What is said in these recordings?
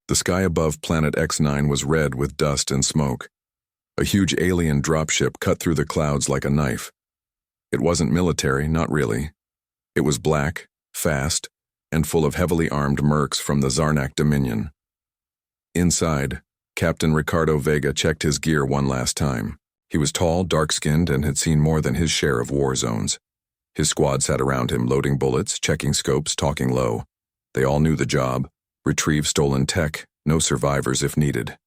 The sky above Planet X9 was red with dust and smoke. A huge alien dropship cut through the clouds like a knife. It wasn't military, not really. It was black, fast, and full of heavily armed mercs from the Zarnak Dominion. Inside, Captain Ricardo Vega checked his gear one last time. He was tall, dark-skinned, and had seen more than his share of war zones. His squad sat around him, loading bullets, checking scopes, talking low. They all knew the job. Retrieve stolen tech, no survivors if needed.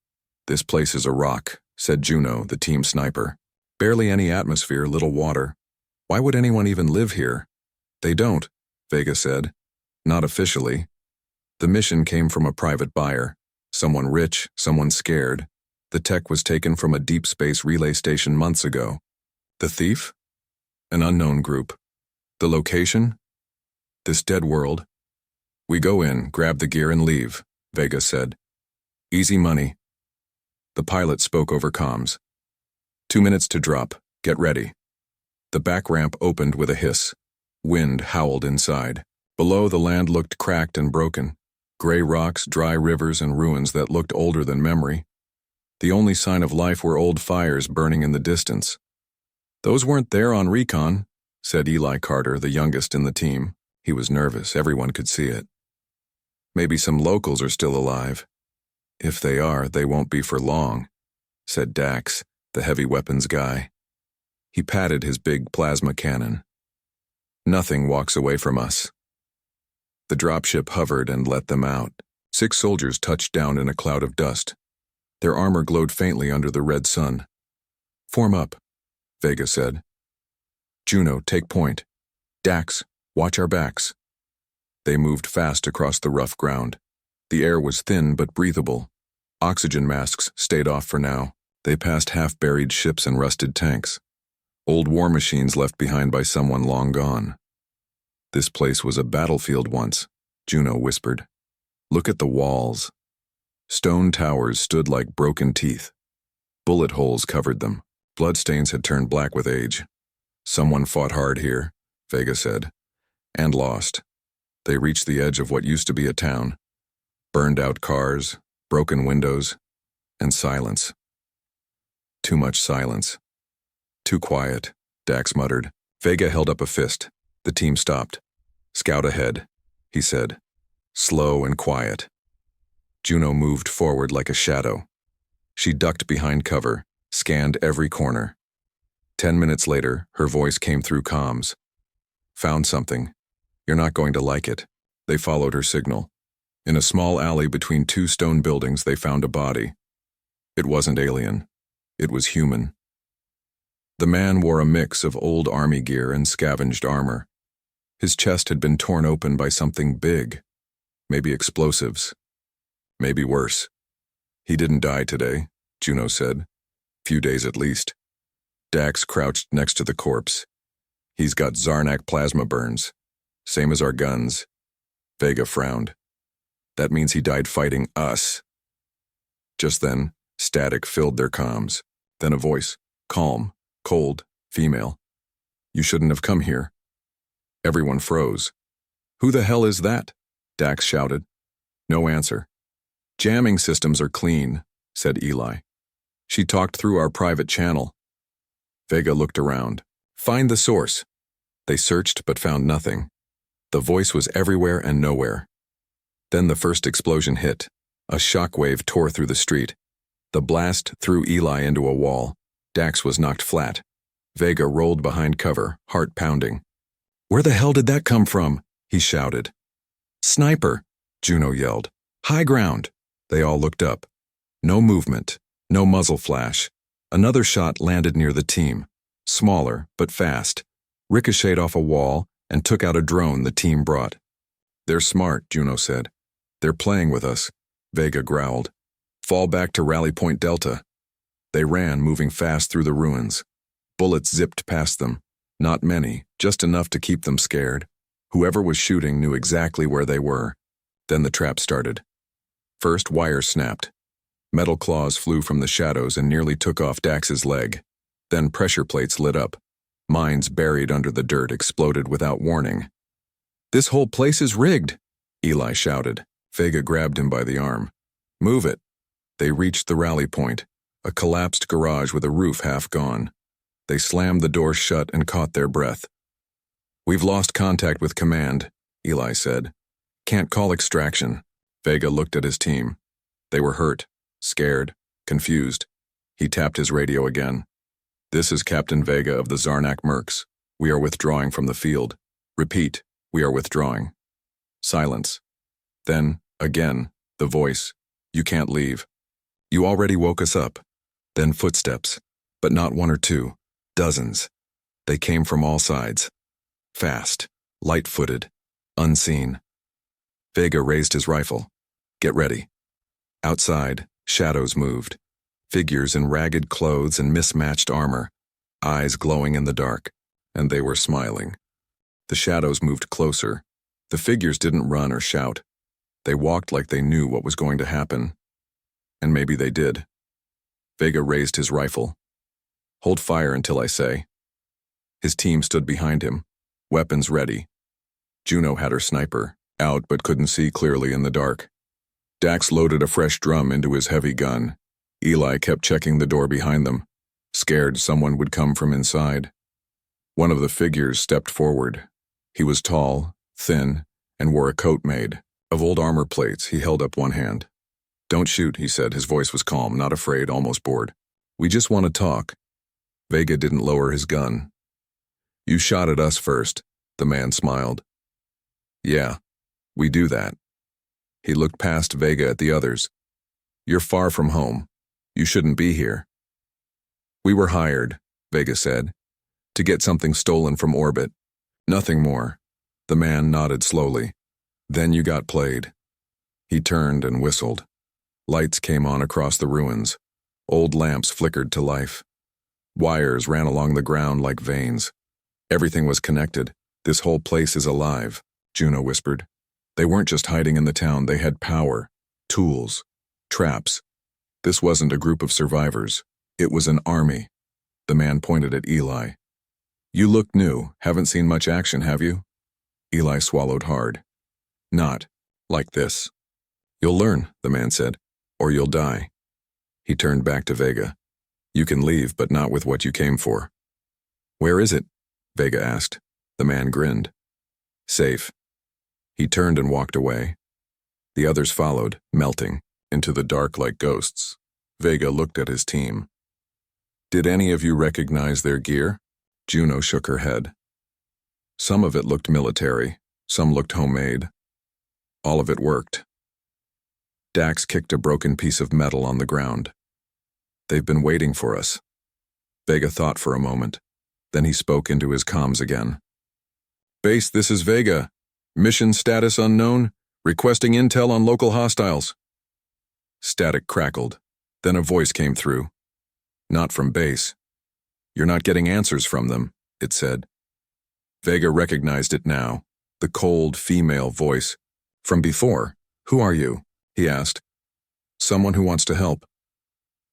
"This place is a rock," said Juno, the team sniper. "Barely any atmosphere, little water. Why would anyone even live here?" "They don't," Vega said. "Not officially. The mission came from a private buyer. Someone rich, someone scared. The tech was taken from a deep space relay station months ago." "The thief?" "An unknown group." "The location?" "This dead world." "We go in, grab the gear and leave," Vega said. "Easy money." The pilot spoke over comms. 2 minutes to drop. Get ready." The back ramp opened with a hiss. Wind howled inside. Below, the land looked cracked and broken. Gray rocks, dry rivers, and ruins that looked older than memory. The only sign of life were old fires burning in the distance. "Those weren't there on recon," said Eli Carter, the youngest in the team. He was nervous, everyone could see it. "Maybe some locals are still alive." "If they are, they won't be for long," said Dax, the heavy weapons guy. He patted his big plasma cannon. "Nothing walks away from us." The dropship hovered and let them out. 6 soldiers touched down in a cloud of dust. Their armor glowed faintly under the red sun. "Form up," Vega said. "Juno, take point. Dax, watch our backs." They moved fast across the rough ground. The air was thin but breathable. Oxygen masks stayed off for now. They passed half-buried ships and rusted tanks. Old war machines left behind by someone long gone. "This place was a battlefield once," Juno whispered. "Look at the walls." Stone towers stood like broken teeth. Bullet holes covered them. Bloodstains had turned black with age. "Someone fought hard here," Vega said, "and lost." They reached the edge of what used to be a town. Burned out cars, broken windows, and silence. Too much silence. "Too quiet," Dax muttered. Vega held up a fist. The team stopped. "Scout ahead," he said. Slow and quiet. Juno moved forward like a shadow. She ducked behind cover, scanned every corner. 10 minutes later, her voice came through comms. "Found something. You're not going to like it." They followed her signal. In a small alley between 2 stone buildings, they found a body. It wasn't alien. It was human. The man wore a mix of old army gear and scavenged armor. His chest had been torn open by something big. Maybe explosives. Maybe worse. "He didn't die today," Juno said. "Few days at least." Dax crouched next to the corpse. "He's got Zarnak plasma burns. Same as our guns." Vega frowned. "That means he died fighting us." Just then, static filled their comms. Then a voice, calm, cold, female. "You shouldn't have come here." Everyone froze. "Who the hell is that?" Dax shouted. No answer. "Jamming systems are clean," said Eli. "She talked through our private channel." Vega looked around. "Find the source." They searched but found nothing. The voice was everywhere and nowhere. Then the first explosion hit. A shockwave tore through the street. The blast threw Eli into a wall. Dax was knocked flat. Vega rolled behind cover, heart pounding. "Where the hell did that come from?" he shouted. "Sniper," Juno yelled. "High ground." They all looked up. No movement, no muzzle flash. Another shot landed near the team. Smaller, but fast. Ricocheted off a wall and took out a drone the team brought. "They're smart," Juno said. "They're playing with us," Vega growled. "Fall back to Rally Point Delta." They ran, moving fast through the ruins. Bullets zipped past them. Not many, just enough to keep them scared. Whoever was shooting knew exactly where they were. Then the trap started. First, wires snapped. Metal claws flew from the shadows and nearly took off Dax's leg. Then pressure plates lit up. Mines buried under the dirt exploded without warning. "This whole place is rigged," Eli shouted. Vega grabbed him by the arm. Move it. They reached the rally point, a collapsed garage with a roof half gone. They slammed the door shut and caught their breath. We've lost contact with command, Eli said. Can't call extraction. Vega looked at his team. They were hurt, scared, confused. He tapped his radio again. This is Captain Vega of the Zarnak Mercs. We are withdrawing from the field. Repeat, we are withdrawing. Silence. Then, again, the voice. You can't leave. You already woke us up. Then footsteps. But not one or two. Dozens. They came from all sides. Fast, light-footed, unseen. Vega raised his rifle. Get ready. Outside, shadows moved. Figures in ragged clothes and mismatched armor. Eyes glowing in the dark. And they were smiling. The shadows moved closer. The figures didn't run or shout. They walked like they knew what was going to happen. And maybe they did. Vega raised his rifle. Hold fire until I say. His team stood behind him, weapons ready. Juno had her sniper, out but couldn't see clearly in the dark. Dax loaded a fresh drum into his heavy gun. Eli kept checking the door behind them, scared someone would come from inside. One of the figures stepped forward. He was tall, thin, and wore a coat made of old armor plates. He held up one hand. Don't shoot, he said. His voice was calm, not afraid, almost bored. We just want to talk. Vega didn't lower his gun. You shot at us first, the man smiled. Yeah, we do that. He looked past Vega at the others. You're far from home. You shouldn't be here. We were hired, Vega said, to get something stolen from orbit. Nothing more. The man nodded slowly. Then you got played. He turned and whistled. Lights came on across the ruins. Old lamps flickered to life. Wires ran along the ground like veins. Everything was connected. This whole place is alive, Juno whispered. They weren't just hiding in the town. They had power, tools, traps. This wasn't a group of survivors. It was an army. The man pointed at Eli. You look new. Haven't seen much action, have you? Eli swallowed hard. Not like this. You'll learn, the man said, or you'll die. He turned back to Vega. You can leave, but not with what you came for. Where is it? Vega asked. The man grinned. Safe. He turned and walked away. The others followed, melting, into the dark like ghosts. Vega looked at his team. Did any of you recognize their gear? Juno shook her head. Some of it looked military, some looked homemade. All of it worked. Dax kicked a broken piece of metal on the ground. They've been waiting for us. Vega thought for a moment. Then he spoke into his comms again. Base, this is Vega. Mission status unknown. Requesting intel on local hostiles. Static crackled. Then a voice came through. Not from base. You're not getting answers from them, it said. Vega recognized it now. The cold, female voice. From before. Who are you? He asked. Someone who wants to help.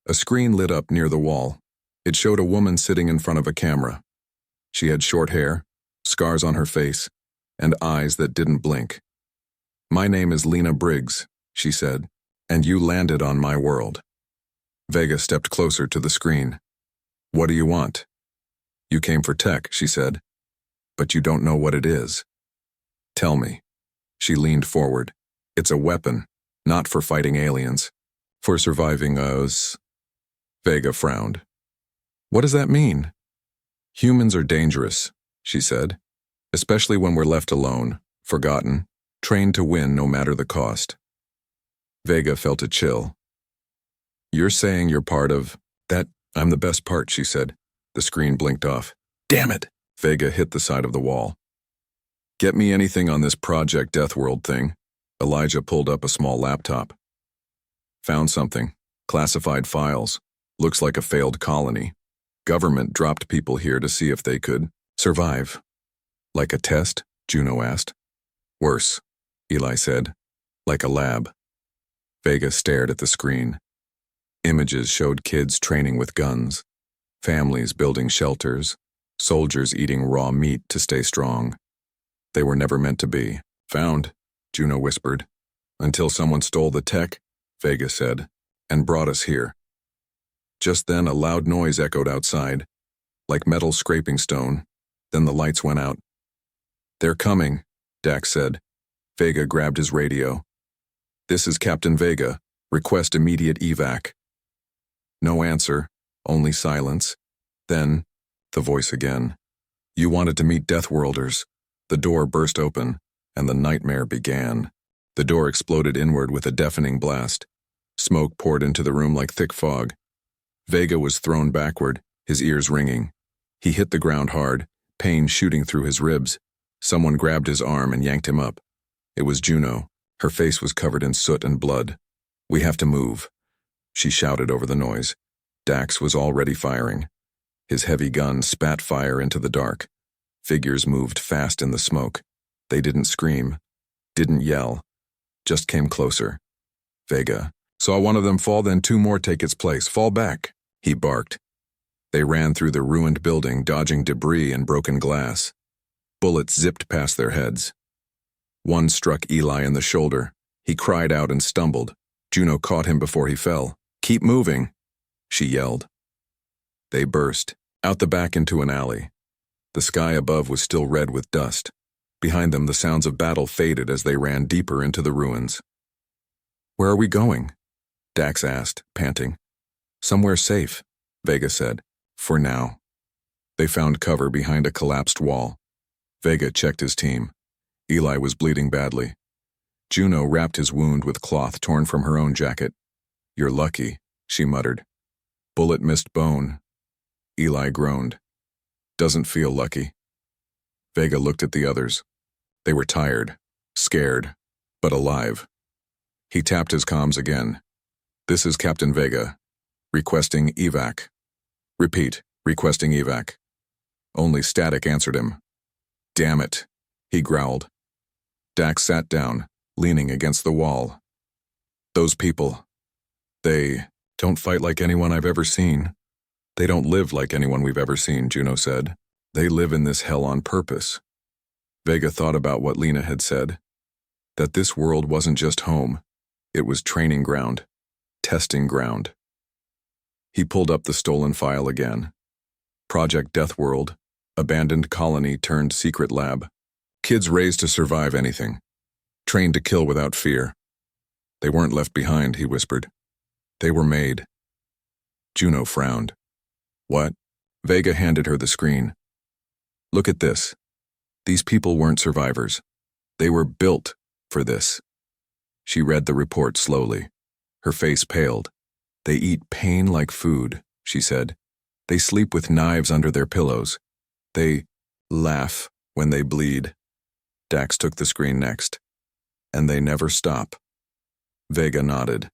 A screen lit up near the wall. It showed a woman sitting in front of a camera. She had short hair, scars on her face, and eyes that didn't blink. My name is Lena Briggs, she said, and you landed on my world. Vega stepped closer to the screen. What do you want? You came for tech, she said, but you don't know what it is. Tell me. She leaned forward. It's a weapon, not for fighting aliens, for surviving us. Vega frowned. What does that mean? Humans are dangerous, she said, especially when we're left alone, forgotten, trained to win no matter the cost. Vega felt a chill. You're saying you're part of that? I'm the best part, she said. The screen blinked off. Damn it! Vega hit the side of the wall. Get me anything on this Project Deathworld thing. Elijah pulled up a small laptop. Found something. Classified files. Looks like a failed colony. Government dropped people here to see if they could survive. Like a test? Juno asked. Worse, Eli said. Like a lab. Vega stared at the screen. Images showed kids training with guns, families building shelters, soldiers eating raw meat to stay strong. They were never meant to be. Found, Juno whispered. Until someone stole the tech, Vega said, and brought us here. Just then a loud noise echoed outside, like metal scraping stone. Then the lights went out. "They're coming," Dax said. Vega grabbed his radio. "This is Captain Vega. Request immediate evac." No answer, only silence. Then, the voice again. "You wanted to meet Deathworlders." The door burst open, and the nightmare began. The door exploded inward with a deafening blast. Smoke poured into the room like thick fog. Vega was thrown backward, his ears ringing. He hit the ground hard, pain shooting through his ribs. Someone grabbed his arm and yanked him up. It was Juno. Her face was covered in soot and blood. "We have to move," she shouted over the noise. Dax was already firing. His heavy gun spat fire into the dark. Figures moved fast in the smoke. They didn't scream, didn't yell, just came closer. Vega saw one of them fall, then two more take its place. "Fall back," he barked. They ran through the ruined building, dodging debris and broken glass. Bullets zipped past their heads. One struck Eli in the shoulder. He cried out and stumbled. Juno caught him before he fell. "Keep moving," she yelled. They burst, out the back into an alley. The sky above was still red with dust. Behind them, the sounds of battle faded as they ran deeper into the ruins. "Where are we going?" Dax asked, panting. "Somewhere safe," Vega said. "For now." They found cover behind a collapsed wall. Vega checked his team. Eli was bleeding badly. Juno wrapped his wound with cloth torn from her own jacket. "You're lucky," she muttered. "Bullet missed bone." Eli groaned. "Doesn't feel lucky." Vega looked at the others. They were tired, scared, but alive. He tapped his comms again. "This is Captain Vega. Requesting evac." "Repeat, requesting evac." Only static answered him. "Damn it," he growled. Dax sat down, leaning against the wall. "Those people, they don't fight like anyone I've ever seen. They don't live like anyone we've ever seen," Juno said. "They live in this hell on purpose." Vega thought about what Lena had said, that this world wasn't just home, it was training ground, testing ground. He pulled up the stolen file again. Project Deathworld, abandoned colony turned secret lab. Kids raised to survive anything, trained to kill without fear. They weren't left behind, he whispered. They were made. Juno frowned. "What?" Vega handed her the screen. "Look at this. These people weren't survivors. They were built for this." She read the report slowly. Her face paled. "They eat pain like food," she said. "They sleep with knives under their pillows. They laugh when they bleed." Dax took the screen next. "And they never stop." Vega nodded.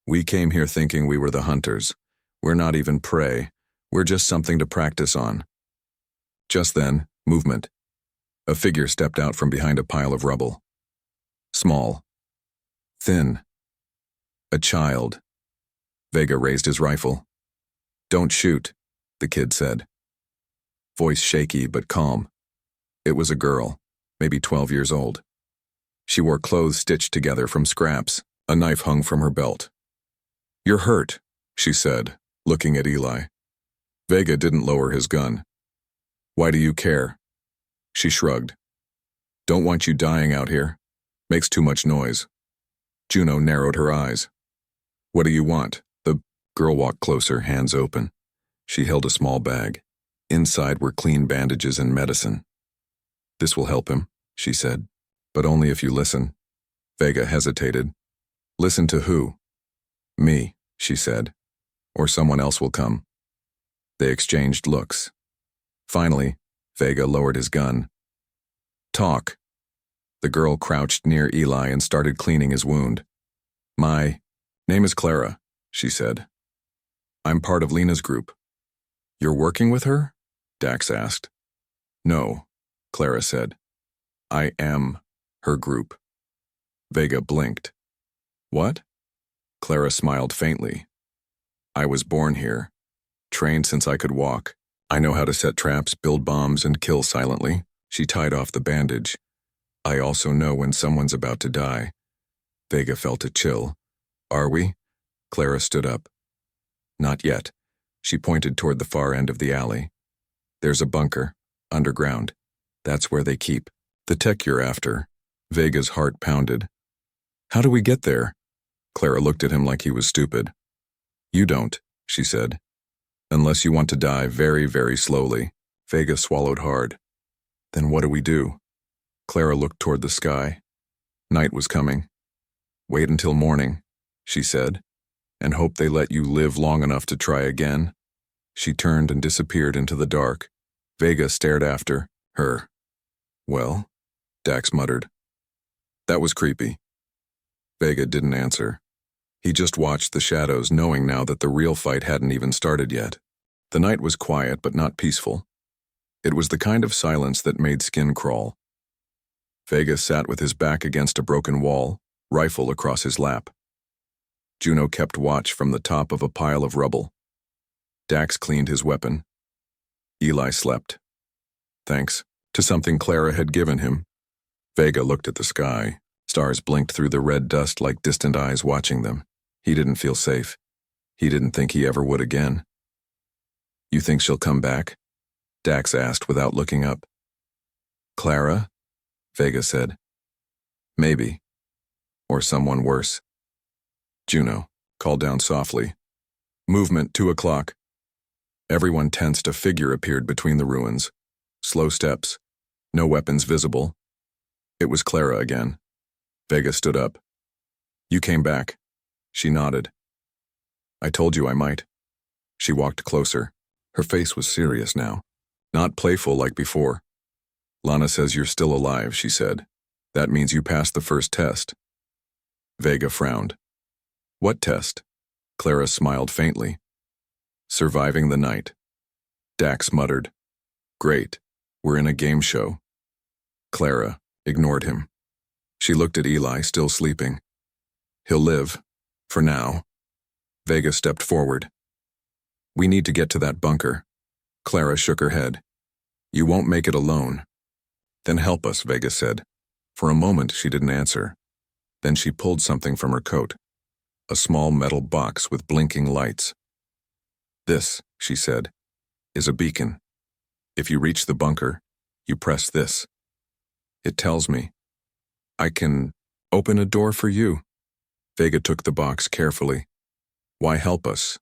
"We came here thinking we were the hunters. We're not even prey. We're just something to practice on." Just then, movement. A figure stepped out from behind a pile of rubble. Small. Thin. A child. Vega raised his rifle. "Don't shoot," the kid said. Voice shaky but calm. It was a girl, maybe 12 years old. She wore clothes stitched together from scraps. A knife hung from her belt. "You're hurt," she said, looking at Eli. Vega didn't lower his gun. "Why do you care?" She shrugged. "Don't want you dying out here. Makes too much noise." Juno narrowed her eyes. "What do you want?" The girl walked closer, hands open. She held a small bag. Inside were clean bandages and medicine. "This will help him," she said. "But only if you listen." Vega hesitated. "Listen to who?" "Me," she said. "Or someone else will come." They exchanged looks. Finally, Vega lowered his gun. "Talk." The girl crouched near Eli and started cleaning his wound. "My name is Clara," she said. "I'm part of Lena's group." "You're working with her?" Dax asked. "No," Clara said. "I am her group." Vega blinked. "What?" Clara smiled faintly. "I was born here, trained since I could walk. I know how to set traps, build bombs, and kill silently." She tied off the bandage. "I also know when someone's about to die." Vega felt a chill. Are we? Clara stood up. Not yet. She pointed toward the far end of the alley. There's a bunker, underground. That's where they keep the tech you're after. Vega's heart pounded. How do we get there? Clara looked at him like he was stupid. You don't, she said. Unless you want to die very, very slowly. Vega swallowed hard. Then what do we do? Clara looked toward the sky. Night was coming. Wait until morning, she said, and hope they let you live long enough to try again. She turned and disappeared into the dark. Vega stared after her. Well, Dax muttered. That was creepy. Vega didn't answer. He just watched the shadows, knowing now that the real fight hadn't even started yet. The night was quiet but not peaceful. It was the kind of silence that made skin crawl. Vega sat with his back against a broken wall, rifle across his lap. Juno kept watch from the top of a pile of rubble. Dax cleaned his weapon. Eli slept. Thanks to something Clara had given him. Vega looked at the sky. Stars blinked through the red dust like distant eyes watching them. He didn't feel safe. He didn't think he ever would again. You think she'll come back? Dax asked without looking up. Clara? Vega said. Maybe. Or someone worse. Juno called down softly. Movement 2 o'clock. Everyone tensed. A figure appeared between the ruins. Slow steps. No weapons visible. It was Clara again. Vega stood up. You came back. She nodded. I told you I might. She walked closer. Her face was serious now. Not playful like before. Lana says you're still alive, she said. That means you passed the first test. Vega frowned. What test? Clara smiled faintly. Surviving the night. Dax muttered. Great. We're in a game show. Clara ignored him. She looked at Eli, still sleeping. He'll live. For now. Vega stepped forward. We need to get to that bunker. Clara shook her head. You won't make it alone. Then help us, Vega said. For a moment, she didn't answer. Then she pulled something from her coat. A small metal box with blinking lights. This, she said, is a beacon. If you reach the bunker, you press this. It tells me. I can open a door for you. Vega took the box carefully. Why help us?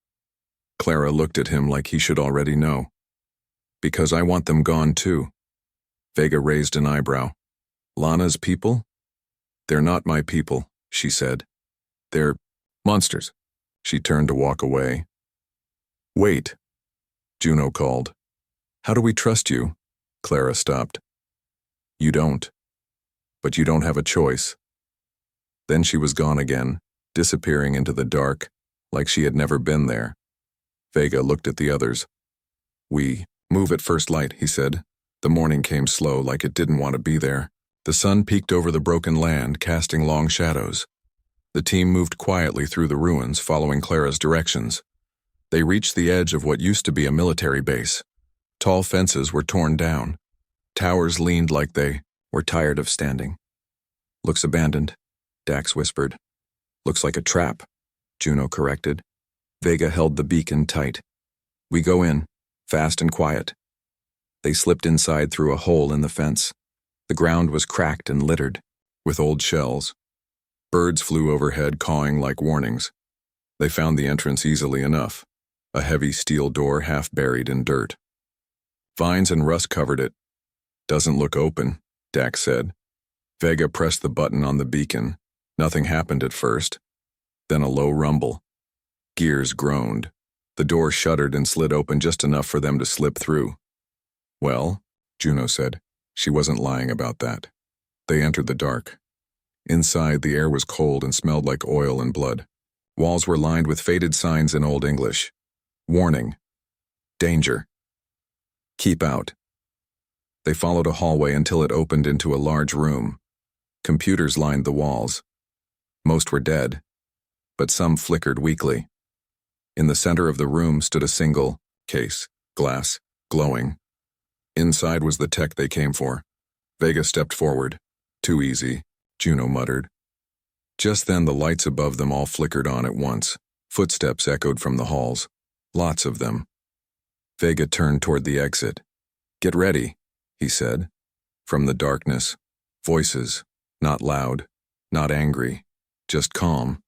Clara looked at him like he should already know. Because I want them gone too. Vega raised an eyebrow. Lana's people? They're not my people, she said. They're monsters. She turned to walk away. Wait, Juno called. How do we trust you? Clara stopped. You don't. But you don't have a choice. Then she was gone again, disappearing into the dark, like she had never been there. Vega looked at the others. We move at first light, he said. The morning came slow, like it didn't want to be there. The sun peeked over the broken land, casting long shadows. The team moved quietly through the ruins, following Clara's directions. They reached the edge of what used to be a military base. Tall fences were torn down. Towers leaned like they were tired of standing. Looks abandoned, Dax whispered. Looks like a trap, Juno corrected. Vega held the beacon tight. We go in, fast and quiet. They slipped inside through a hole in the fence. The ground was cracked and littered with old shells. Birds flew overhead, cawing like warnings. They found the entrance easily enough, a heavy steel door half buried in dirt. Vines and rust covered it. Doesn't look open, Dax said. Vega pressed the button on the beacon. Nothing happened at first. Then a low rumble. Gears groaned. The door shuddered and slid open just enough for them to slip through. Well, Juno said. She wasn't lying about that. They entered the dark. Inside, the air was cold and smelled like oil and blood. Walls were lined with faded signs in Old English. Warning. Danger. Keep out. They followed a hallway until it opened into a large room. Computers lined the walls. Most were dead, but some flickered weakly. In the center of the room stood a single case, glass, glowing. Inside was the tech they came for. Vega stepped forward. Too easy, Juno muttered. Just then the lights above them all flickered on at once. Footsteps echoed from the halls. Lots of them. Vega turned toward the exit. "Get ready," he said. From the darkness, voices, not loud, not angry, just calm.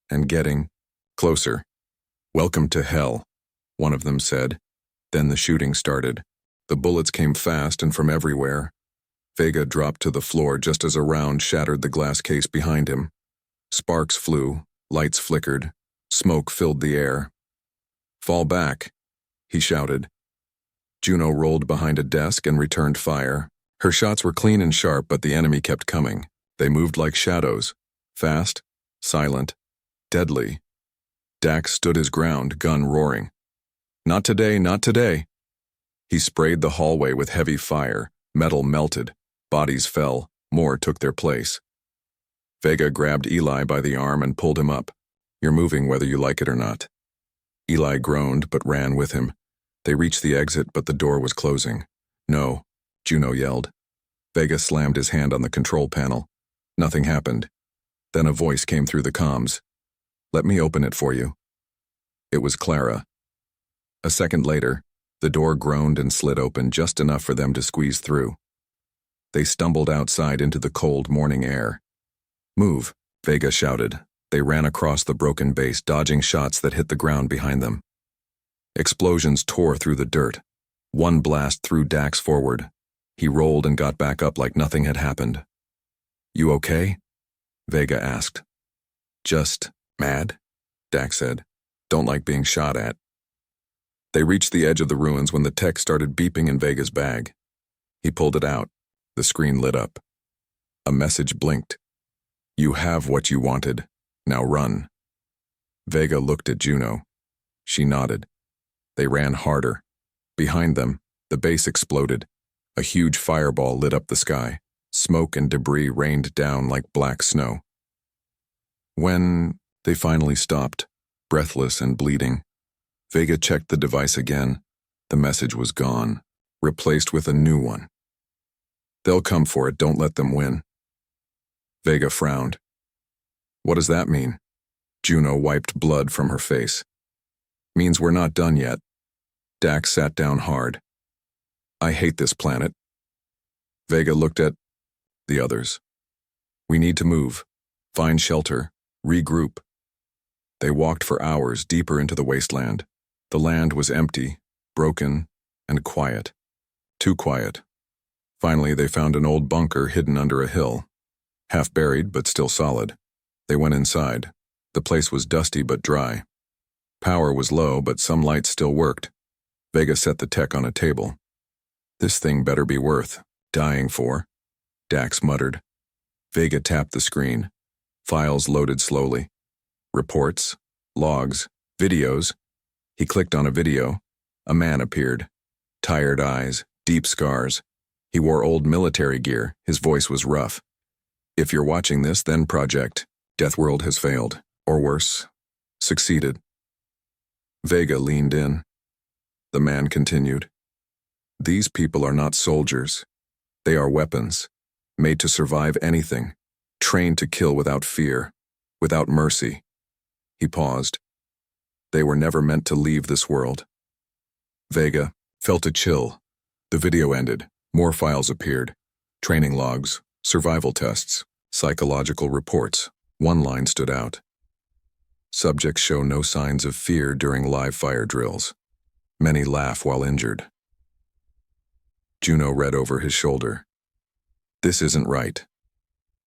And getting closer. "Welcome to hell," one of them said. Then the shooting started. The bullets came fast and from everywhere. Vega dropped to the floor just as a round shattered the glass case behind him. Sparks flew, lights flickered, smoke filled the air. "Fall back," he shouted. Juno rolled behind a desk and returned fire. Her shots were clean and sharp, but the enemy kept coming. They moved like shadows, fast, silent, deadly. Dax stood his ground, gun roaring. "Not today, not today." He sprayed the hallway with heavy fire. Metal melted. Bodies fell. More took their place. Vega grabbed Eli by the arm and pulled him up. "You're moving whether you like it or not." Eli groaned but ran with him. They reached the exit, but the door was closing. "No," Juno yelled. Vega slammed his hand on the control panel. Nothing happened. Then a voice came through the comms. "Let me open it for you." It was Clara. A second later, the door groaned and slid open just enough for them to squeeze through. They stumbled outside into the cold morning air. "Move," Vega shouted. They ran across the broken base, dodging shots that hit the ground behind them. Explosions tore through the dirt. One blast threw Dax forward. He rolled and got back up like nothing had happened. "You okay?" Vega asked. "Just mad," Dax said. "Don't like being shot at." They reached the edge of the ruins when the tech started beeping in Vega's bag. He pulled it out. The screen lit up. A message blinked. "You have what you wanted. Now run." Vega looked at Juno. She nodded. They ran harder. Behind them, the base exploded. A huge fireball lit up the sky. Smoke and debris rained down like black snow. When they finally stopped, breathless and bleeding, Vega checked the device again. The message was gone, replaced with a new one. "They'll come for it, don't let them win." Vega frowned. "What does that mean?" Juno wiped blood from her face. "Means we're not done yet." Dax sat down hard. "I hate this planet." Vega looked at the others. "We need to move, find shelter, regroup." They walked for hours deeper into the wasteland. The land was empty, broken, and quiet. Too quiet. Finally, they found an old bunker hidden under a hill. Half buried, but still solid. They went inside. The place was dusty but dry. Power was low, but some lights still worked. Vega set the tech on a table. "This thing better be worth dying for," Dax muttered. Vega tapped the screen. Files loaded slowly. Reports, logs, videos. He clicked on a video. A man appeared. Tired eyes, deep scars. He wore old military gear. His voice was rough. "If you're watching this, then Project Deathworld has failed. Or worse, succeeded." Vega leaned in. The man continued. "These people are not soldiers. They are weapons, made to survive anything, trained to kill without fear, without mercy." He paused. "They were never meant to leave this world." Vega felt a chill. The video ended. More files appeared. Training logs, survival tests, psychological reports. One line stood out. "Subjects show no signs of fear during live fire drills. Many laugh while injured." Juno read over his shoulder. "This isn't right."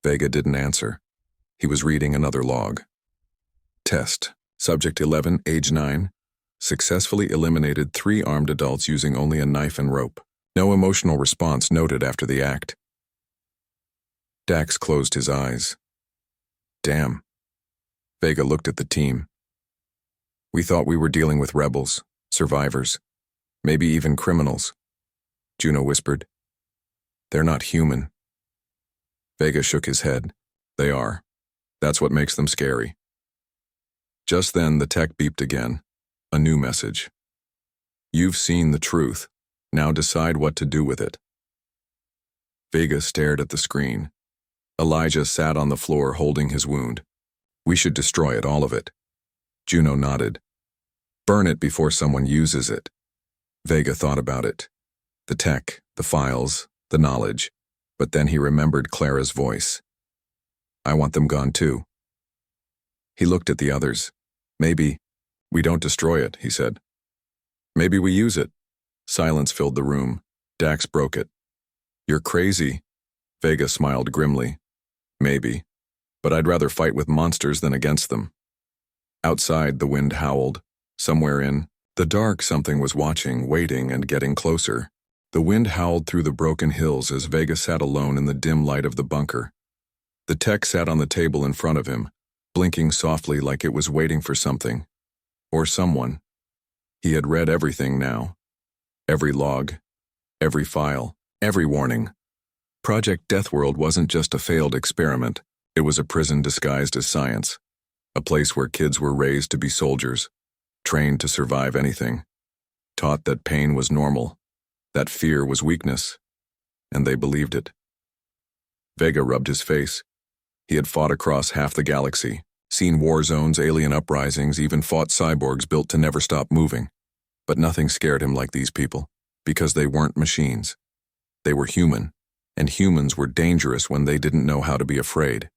Vega didn't answer. He was reading another log. Test. Subject 11, age 9. Successfully eliminated 3 armed adults using only a knife and rope. No emotional response noted after the act. Dax closed his eyes. "Damn." Vega looked at the team. "We thought we were dealing with rebels, survivors, maybe even criminals." Juno whispered. "They're not human." Vega shook his head. "They are. That's what makes them scary." Just then, the tech beeped again. A new message. "You've seen the truth. Now decide what to do with it." Vega stared at the screen. Elijah sat on the floor holding his wound. We should destroy it, all of it. Juno nodded. Burn it before someone uses it. Vega thought about it. The tech, the files, the knowledge. But then he remembered Clara's voice. I want them gone too. He looked at the others. Maybe we don't destroy it, he said. Maybe we use it. Silence filled the room. Dax broke it. You're crazy. Vega smiled grimly. Maybe. But I'd rather fight with monsters than against them. Outside, the wind howled. Somewhere in the dark, something was watching, waiting, and getting closer. The wind howled through the broken hills as Vega sat alone in the dim light of the bunker. The tech sat on the table in front of him, blinking softly like it was waiting for something. Or someone. He had read everything now. Every log. Every file. Every warning. Project Deathworld wasn't just a failed experiment. It was a prison disguised as science. A place where kids were raised to be soldiers, trained to survive anything, taught that pain was normal, that fear was weakness, and they believed it. Vega rubbed his face. He had fought across half the galaxy, seen war zones, alien uprisings, even fought cyborgs built to never stop moving. But nothing scared him like these people, because they weren't machines. They were human, and humans were dangerous when they didn't know how to be afraid.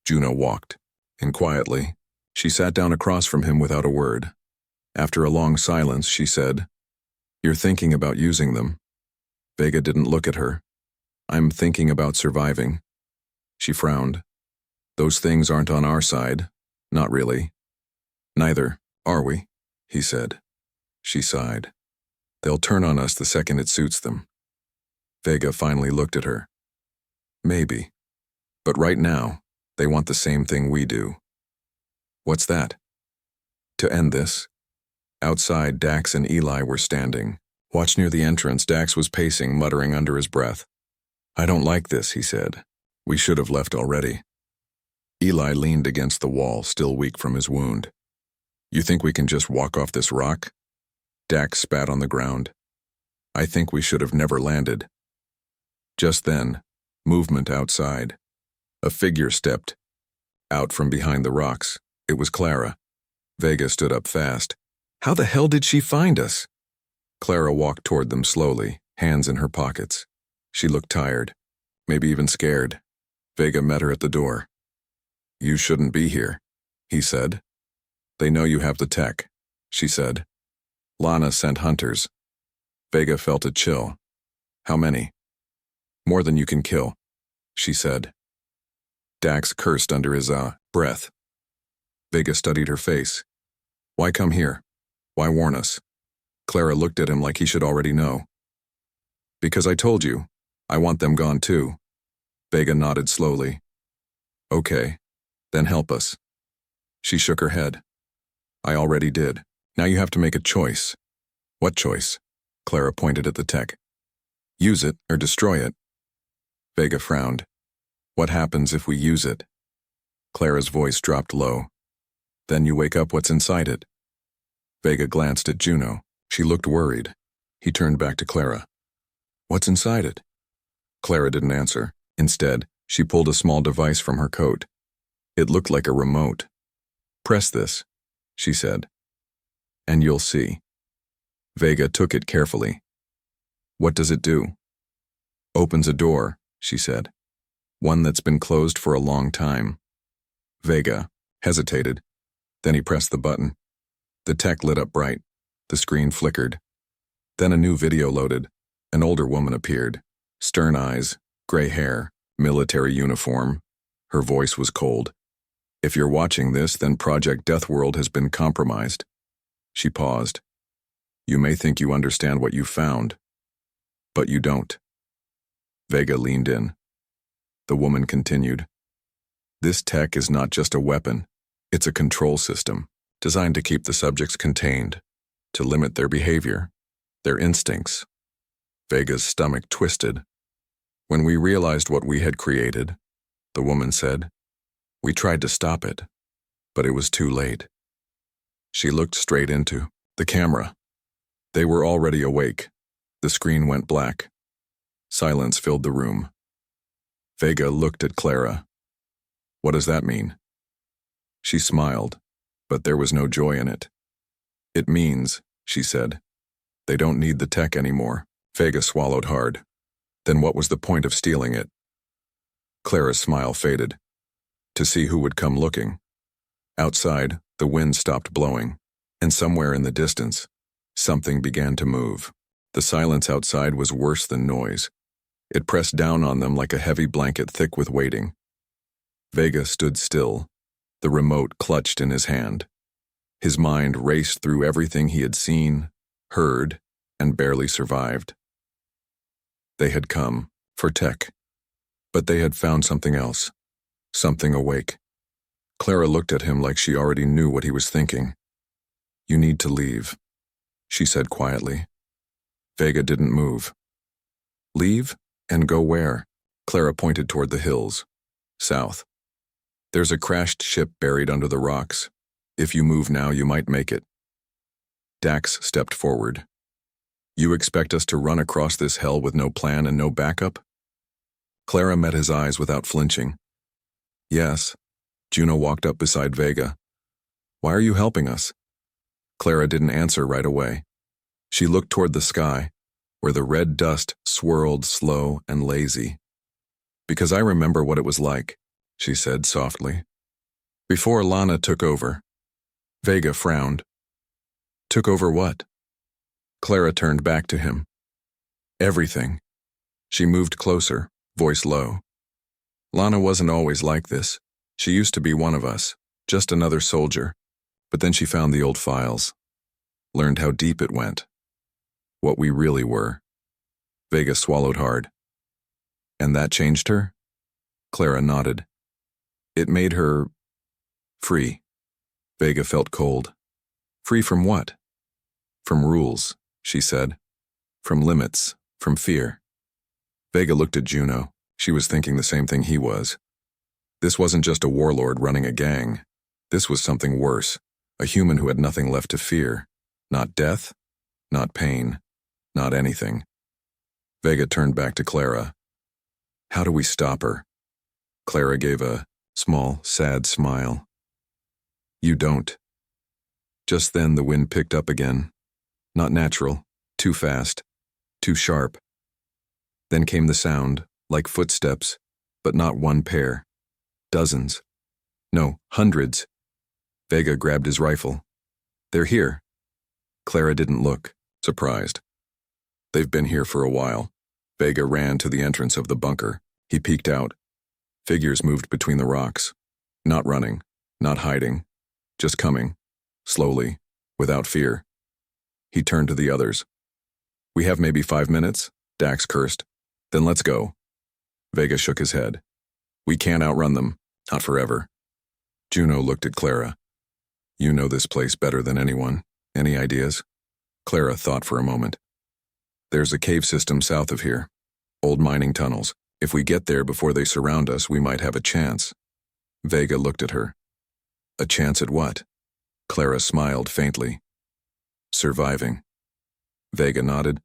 Juno walked, and quietly, she sat down across from him without a word. After a long silence, she said, You're thinking about using them. Vega didn't look at her. I'm thinking about surviving. She frowned. Those things aren't on our side. Not really. Neither, are we? He said. She sighed. They'll turn on us the second it suits them. Vega finally looked at her. Maybe. But right now, they want the same thing we do. What's that? To end this. Outside, Dax and Eli were standing. Watched near the entrance, Dax was pacing, muttering under his breath. I don't like this, he said. We should have left already. Eli leaned against the wall, still weak from his wound. You think we can just walk off this rock? Dax spat on the ground. I think we should have never landed. Just then, movement outside. A figure stepped out from behind the rocks. It was Clara. Vega stood up fast. How the hell did she find us? Clara walked toward them slowly, hands in her pockets. She looked tired, maybe even scared. Vega met her at the door. You shouldn't be here, he said. They know you have the tech, she said. Lana sent hunters. Vega felt a chill. How many? More than you can kill, she said. Dax cursed under his breath. Vega studied her face. Why come here? Why warn us? Clara looked at him like he should already know. Because I told you, I want them gone too. Vega nodded slowly. Okay, then help us. She shook her head. I already did. Now you have to make a choice. What choice? Clara pointed at the tech. Use it or destroy it. Vega frowned. What happens if we use it? Clara's voice dropped low. Then you wake up what's inside it. Vega glanced at Juno. She looked worried. He turned back to Clara. What's inside it? Clara didn't answer. Instead, she pulled a small device from her coat. It looked like a remote. Press this, she said. And you'll see. Vega took it carefully. What does it do? Opens a door, she said. One that's been closed for a long time. Vega hesitated. Then he pressed the button. The tech lit up bright. The screen flickered. Then a new video loaded. An older woman appeared. Stern eyes, gray hair, military uniform. Her voice was cold. If you're watching this, then Project Deathworld has been compromised. She paused. You may think you understand what you found, but you don't. Vega leaned in. The woman continued. This tech is not just a weapon. It's a control system, designed to keep the subjects contained, to limit their behavior, their instincts. Vega's stomach twisted. When we realized what we had created, the woman said, we tried to stop it, but it was too late. She looked straight into the camera. They were already awake. The screen went black. Silence filled the room. Vega looked at Clara. What does that mean? She smiled, but there was no joy in it. It means, she said, they don't need the tech anymore. Vega swallowed hard. Then what was the point of stealing it? Clara's smile faded. To see who would come looking. Outside, the wind stopped blowing, and somewhere in the distance, something began to move. The silence outside was worse than noise. It pressed down on them like a heavy blanket thick with waiting. Vega stood still, the remote clutched in his hand. His mind raced through everything he had seen, heard, and barely survived. They had come for tech, but they had found something else, something awake. Clara looked at him like she already knew what he was thinking. You need to leave, she said quietly. Vega didn't move. Leave? And go where? Clara pointed toward the hills. South. There's a crashed ship buried under the rocks. If you move now, you might make it. Dax stepped forward. You expect us to run across this hell with no plan and no backup? Clara met his eyes without flinching. Yes. Juno walked up beside Vega. Why are you helping us? Clara didn't answer right away. She looked toward the sky, where the red dust swirled slow and lazy. Because I remember what it was like, she said softly. Before Lana took over. Vega frowned. Took over what? Clara turned back to him. Everything. She moved closer, voice low. Lana wasn't always like this. She used to be one of us, just another soldier. But then she found the old files. Learned how deep it went. What we really were. Vega swallowed hard. And that changed her? Clara nodded. It made her free. Vega felt cold. Free from what? From rules, she said. From limits, from fear. Vega looked at Juno. She was thinking the same thing he was. This wasn't just a warlord running a gang. This was something worse. A human who had nothing left to fear. Not death, not pain, not anything. Vega turned back to Clara. How do we stop her? Clara gave a small, sad smile. You don't. Just then the wind picked up again. Not natural, too fast, too sharp. Then came the sound, like footsteps, but not one pair. Dozens. No, hundreds. Vega grabbed his rifle. They're here. Clara didn't look, surprised. They've been here for a while. Vega ran to the entrance of the bunker. He peeked out. Figures moved between the rocks. Not running, not hiding, just coming, slowly, without fear. He turned to the others. We have maybe 5 minutes, Dax cursed. Then let's go. Vega shook his head. We can't outrun them, not forever. Juno looked at Clara. You know this place better than anyone. Any ideas? Clara thought for a moment. There's a cave system south of here. Old mining tunnels. If we get there before they surround us, we might have a chance. Vega looked at her. A chance at what? Clara smiled faintly. Surviving. Vega nodded.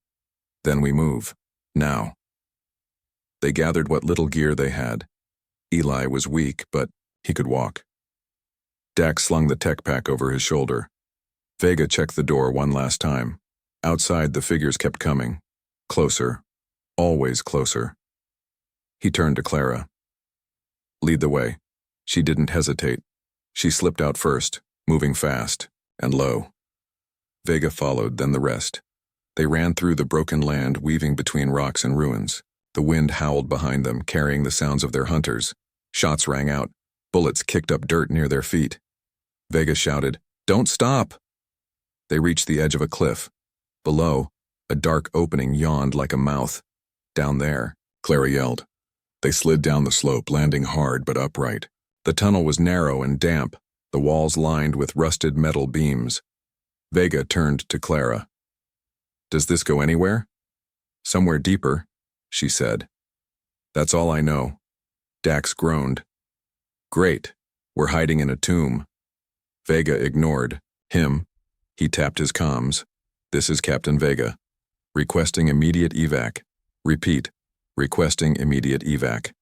Then we move. Now. They gathered what little gear they had. Eli was weak, but he could walk. Dax slung the tech pack over his shoulder. Vega checked the door one last time. Outside, the figures kept coming. Closer. Always closer. He turned to Clara. Lead the way. She didn't hesitate. She slipped out first, moving fast and low. Vega followed, then the rest. They ran through the broken land, weaving between rocks and ruins. The wind howled behind them, carrying the sounds of their hunters. Shots rang out. Bullets kicked up dirt near their feet. Vega shouted, "Don't stop!" They reached the edge of a cliff. Below, a dark opening yawned like a mouth. Down there, Clara yelled. They slid down the slope, landing hard but upright. The tunnel was narrow and damp, the walls lined with rusted metal beams. Vega turned to Clara. Does this go anywhere? Somewhere deeper, she said. That's all I know. Dax groaned. Great, we're hiding in a tomb. Vega ignored him. He tapped his comms. This is Captain Vega. Requesting immediate evac. Repeat, requesting immediate evac.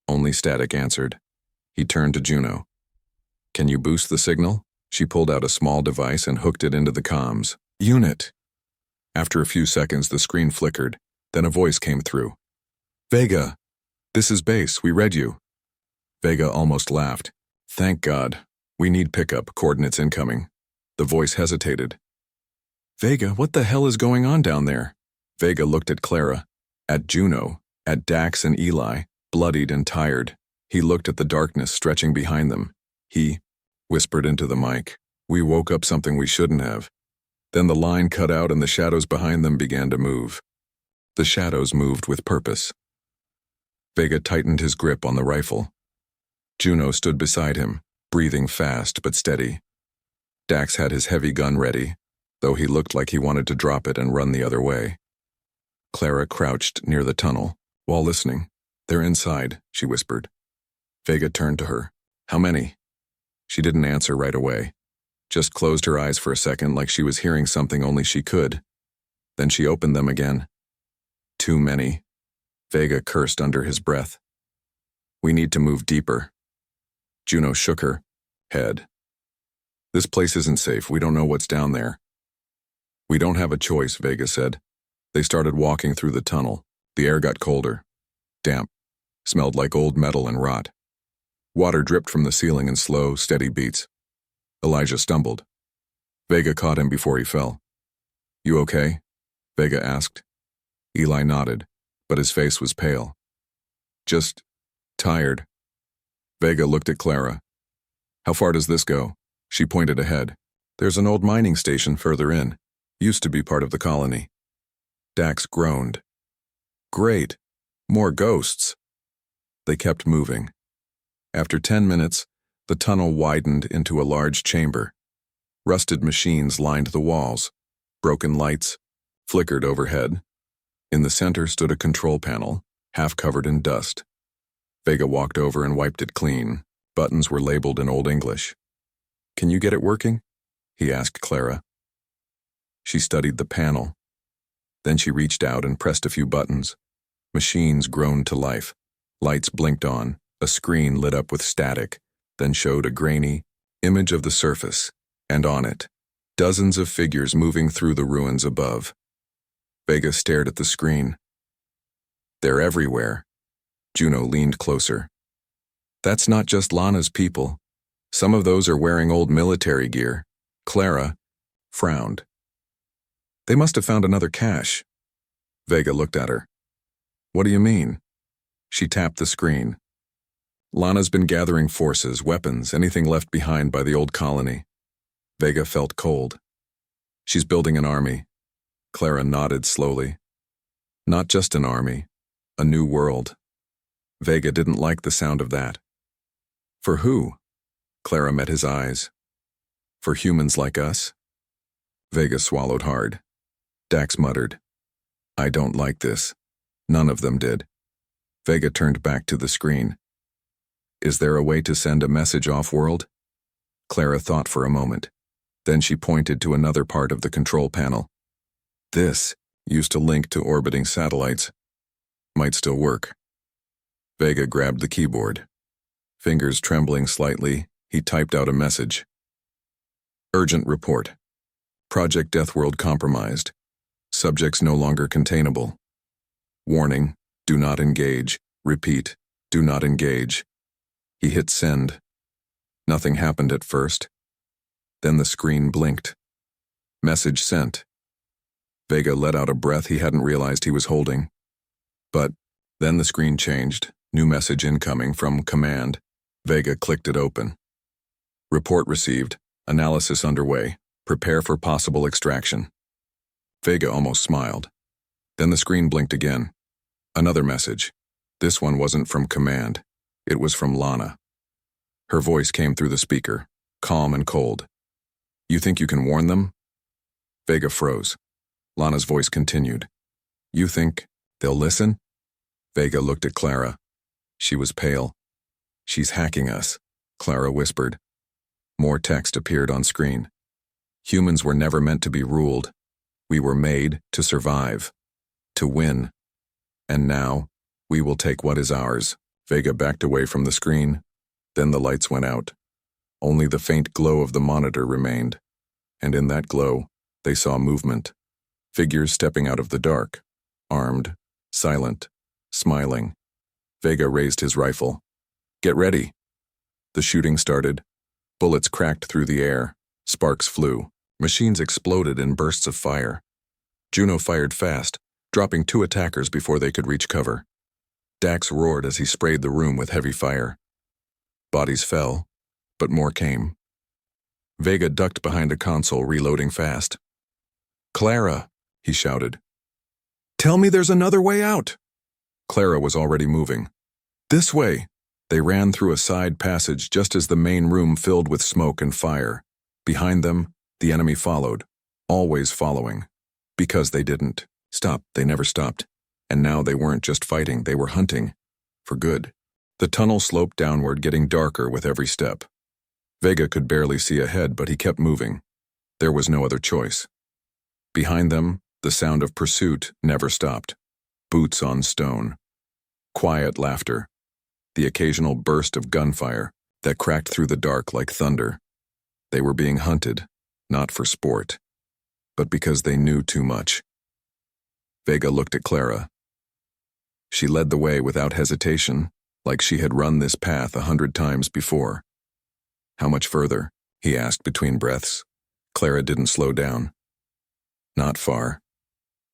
Only static answered. He turned to Juno. Can you boost the signal? She pulled out a small device and hooked it into the comms. Unit. After a few seconds, the screen flickered. Then a voice came through. Vega, this is Base, we read you. Vega almost laughed. Thank God. We need pickup, coordinates incoming. The voice hesitated. Vega, what the hell is going on down there? Vega looked at Clara, at Juno, at Dax and Eli, bloodied and tired. He looked at the darkness stretching behind them. He whispered into the mic. We woke up something we shouldn't have. Then the line cut out and the shadows behind them began to move. The shadows moved with purpose. Vega tightened his grip on the rifle. Juno stood beside him, breathing fast but steady. Dax had his heavy gun ready, though he looked like he wanted to drop it and run the other way. Clara crouched near the tunnel, while listening. They're inside, she whispered. Vega turned to her. How many? She didn't answer right away, just closed her eyes for a second like she was hearing something only she could. Then she opened them again. Too many. Vega cursed under his breath. We need to move deeper. Juno shook her head. This place isn't safe. We don't know what's down there. We don't have a choice, Vega said. They started walking through the tunnel. The air got colder. Damp. Smelled like old metal and rot. Water dripped from the ceiling in slow, steady beats. Elijah stumbled. Vega caught him before he fell. You okay? Vega asked. Eli nodded, but his face was pale. Just tired. Vega looked at Clara. How far does this go? She pointed ahead. There's an old mining station further in. Used to be part of the colony. Dax groaned. Great. More ghosts. They kept moving. After 10 minutes, the tunnel widened into a large chamber. Rusted machines lined the walls. Broken lights flickered overhead. In the center stood a control panel, half covered in dust. Vega walked over and wiped it clean. Buttons were labeled in Old English. Can you get it working? He asked Clara. She studied the panel. Then she reached out and pressed a few buttons. Machines groaned to life. Lights blinked on. A screen lit up with static, then showed a grainy image of the surface, and on it, dozens of figures moving through the ruins above. Vega stared at the screen. They're everywhere. Juno leaned closer. That's not just Lana's people. Some of those are wearing old military gear. Clara frowned. They must have found another cache. Vega looked at her. What do you mean? She tapped the screen. Lana's been gathering forces, weapons, anything left behind by the old colony. Vega felt cold. She's building an army. Clara nodded slowly. Not just an army, a new world. Vega didn't like the sound of that. For who? Clara met his eyes. For humans like us? Vega swallowed hard. Dax muttered. I don't like this. None of them did. Vega turned back to the screen. Is there a way to send a message off-world? Clara thought for a moment. Then she pointed to another part of the control panel. This used to link to orbiting satellites. Might still work. Vega grabbed the keyboard. Fingers trembling slightly, he typed out a message. Urgent report. Project Deathworld compromised. Subjects no longer containable. Warning, do not engage. Repeat, do not engage. He hit send. Nothing happened at first. Then the screen blinked. Message sent. Vega let out a breath he hadn't realized he was holding. But then the screen changed. New message incoming from command. Vega clicked it open. Report received. Analysis underway. Prepare for possible extraction. Vega almost smiled. Then the screen blinked again. Another message. This one wasn't from command. It was from Lana. Her voice came through the speaker, calm and cold. You think you can warn them? Vega froze. Lana's voice continued. You think they'll listen? Vega looked at Clara. She was pale. She's hacking us, Clara whispered. More text appeared on screen. Humans were never meant to be ruled. We were made to survive, to win. And now, we will take what is ours. Vega backed away from the screen. Then the lights went out. Only the faint glow of the monitor remained, and in that glow, they saw movement. Figures stepping out of the dark, armed, silent, smiling. Vega raised his rifle. "Get ready." The shooting started. Bullets cracked through the air. Sparks flew. Machines exploded in bursts of fire. Juno fired fast, dropping 2 attackers before they could reach cover. Dax roared as he sprayed the room with heavy fire. Bodies fell, but more came. Vega ducked behind a console, reloading fast. "Clara," he shouted. "Tell me there's another way out." Clara was already moving. "This way." They ran through a side passage just as the main room filled with smoke and fire. Behind them, the enemy followed, always following. Because they didn't stop, they never stopped. And now they weren't just fighting, they were hunting. For good. The tunnel sloped downward, getting darker with every step. Vega could barely see ahead, but he kept moving. There was no other choice. Behind them, the sound of pursuit never stopped. Boots on stone. Quiet laughter. The occasional burst of gunfire that cracked through the dark like thunder. They were being hunted, not for sport, but because they knew too much. Vega looked at Clara. She led the way without hesitation, like she had run this path 100 times before. "How much further?" he asked between breaths. Clara didn't slow down. "Not far."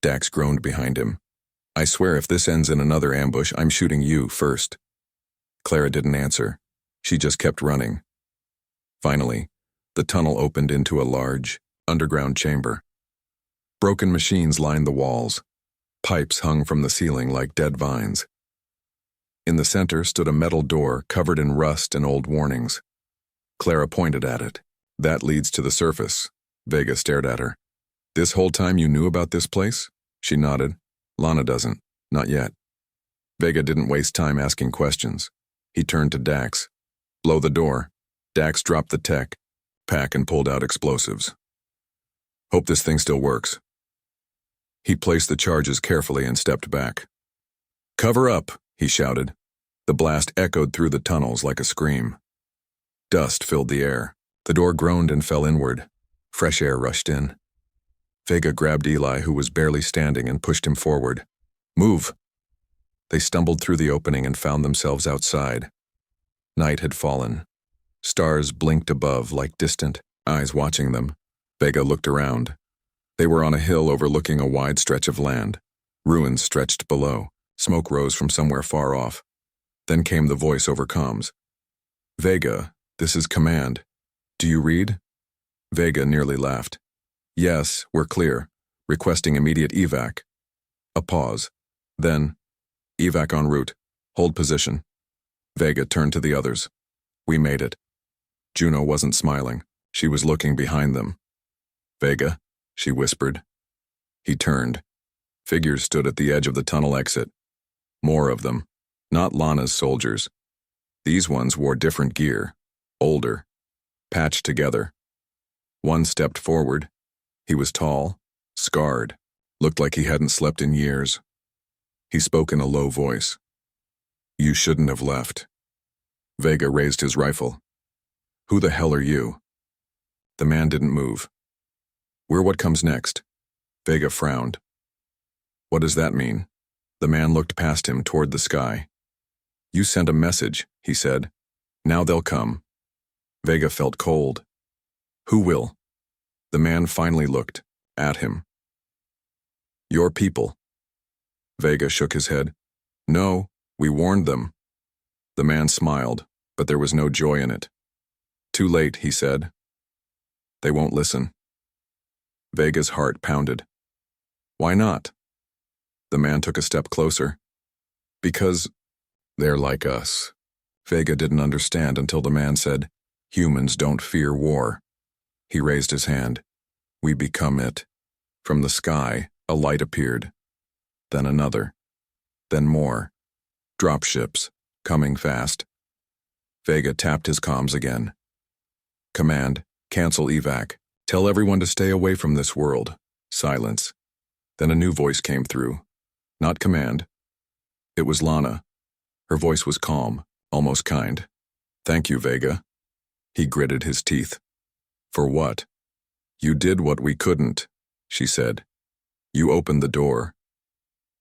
Dax groaned behind him. "I swear if this ends in another ambush, I'm shooting you first." Clara didn't answer. She just kept running. Finally, the tunnel opened into a large, underground chamber. Broken machines lined the walls. Pipes hung from the ceiling like dead vines. In the center stood a metal door covered in rust and old warnings. Clara pointed at it. "That leads to the surface." Vega stared at her. "This whole time you knew about this place?" She nodded. "Lana doesn't. Not yet." Vega didn't waste time asking questions. He turned to Dax. "Blow the door." Dax dropped the tech, pack, and pulled out explosives. "Hope this thing still works." He placed the charges carefully and stepped back. "Cover up," he shouted. The blast echoed through the tunnels like a scream. Dust filled the air. The door groaned and fell inward. Fresh air rushed in. Vega grabbed Eli, who was barely standing, and pushed him forward. "Move." They stumbled through the opening and found themselves outside. Night had fallen. Stars blinked above like distant eyes watching them. Vega looked around. They were on a hill overlooking a wide stretch of land. Ruins stretched below. Smoke rose from somewhere far off. Then came the voice over comms. "Vega, this is Command. Do you read?" Vega nearly laughed. "Yes, we're clear. Requesting immediate evac." A pause. Then, "Evac en route. Hold position." Vega turned to the others. "We made it." Juno wasn't smiling. She was looking behind them. "Vega," she whispered. He turned. Figures stood at the edge of the tunnel exit. More of them. Not Lana's soldiers. These ones wore different gear. Older. Patched together. One stepped forward. He was tall, scarred, looked like he hadn't slept in years. He spoke in a low voice. "You shouldn't have left." Vega raised his rifle. "Who the hell are you?" The man didn't move. "We're what comes next." Vega frowned. "What does that mean?" The man looked past him toward the sky. "You sent a message," he said. "Now they'll come." Vega felt cold. "Who will?" The man finally looked at him. "Your people." Vega shook his head. "No, we warned them." The man smiled, but there was no joy in it. "Too late," he said. "They won't listen." Vega's heart pounded. "Why not?" The man took a step closer. "Because they're like us." Vega didn't understand until the man said, "Humans don't fear war." He raised his hand. "We become it." From the sky, a light appeared. Then another. Then more. Dropships, coming fast. Vega tapped his comms again. "Command, cancel evac. Tell everyone to stay away from this world." Silence. Then a new voice came through. Not Command. It was Lana. Her voice was calm, almost kind. "Thank you, Vega." He gritted his teeth. "For what?" "You did what we couldn't," she said. "You opened the door."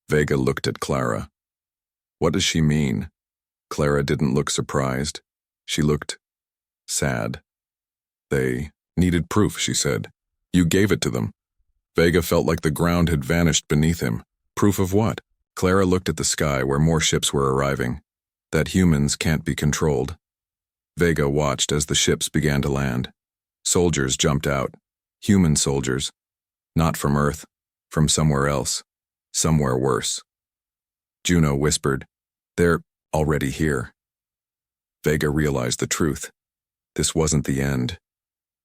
Vega looked at Clara. What does she mean? Clara didn't look surprised. She looked sad. "They needed proof," she said. "You gave it to them." Vega felt like the ground had vanished beneath him. Proof of what? Clara looked at the sky where more ships were arriving. That humans can't be controlled. Vega watched as the ships began to land. Soldiers jumped out. Human soldiers. Not from Earth. From somewhere else. Somewhere worse. Juno whispered, "They're already here." Vega realized the truth. This wasn't the end.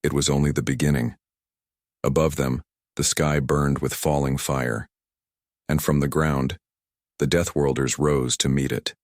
It was only the beginning. Above them, the sky burned with falling fire. And from the ground, the Deathworlders rose to meet it.